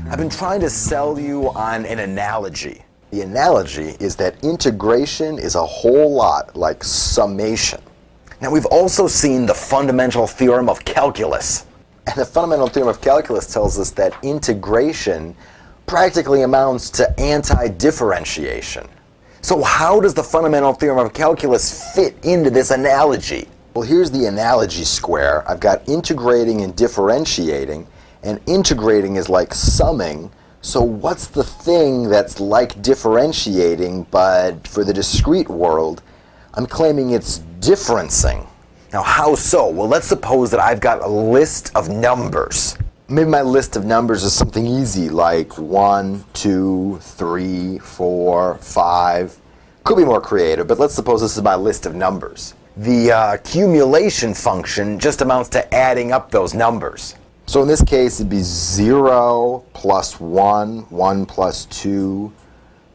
I've been trying to sell you on an analogy. The analogy is that integration is a whole lot like summation. Now, we've also seen the fundamental theorem of calculus. And the fundamental theorem of calculus tells us that integration practically amounts to anti-differentiation. So how does the fundamental theorem of calculus fit into this analogy? Well, here's the analogy square. I've got integrating and differentiating, and integrating is like summing. So what's the thing that's like differentiating, but for the discrete world, I'm claiming it's differencing. Now, how so? Well, let's suppose that I've got a list of numbers. Maybe my list of numbers is something easy, like 1, 2, 3, 4, 5. Could be more creative, but let's suppose this is my list of numbers. The accumulation function just amounts to adding up those numbers. So in this case, it'd be 0 plus 1, 1 plus 2,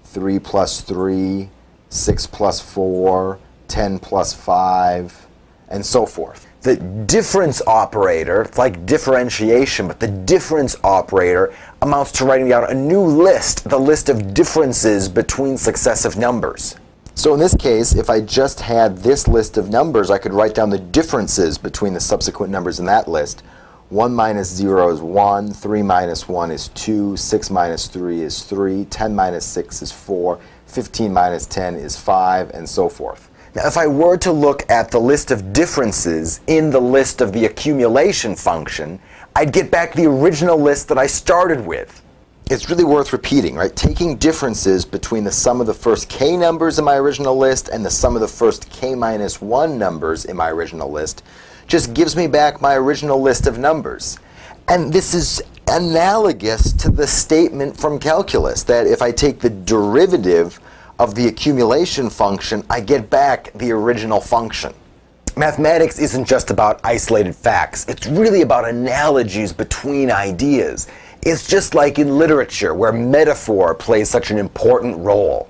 3 plus 3, 6 plus 4, 10 plus 5, and so forth. The difference operator, it's like differentiation, but the difference operator amounts to writing down a new list, the list of differences between successive numbers. So in this case, if I just had this list of numbers, I could write down the differences between the subsequent numbers in that list. 1 minus 0 is 1, 3 minus 1 is 2, 6 minus 3 is 3, 10 minus 6 is 4, 15 minus 10 is 5, and so forth. Now, if I were to look at the list of differences in the list of the accumulation function, I'd get back the original list that I started with. It's really worth repeating, right? Taking differences between the sum of the first k numbers in my original list and the sum of the first k minus 1 numbers in my original list just gives me back my original list of numbers. And this is analogous to the statement from calculus that if I take the derivative of the accumulation function, I get back the original function. Mathematics isn't just about isolated facts. It's really about analogies between ideas. It's just like in literature, where metaphor plays such an important role.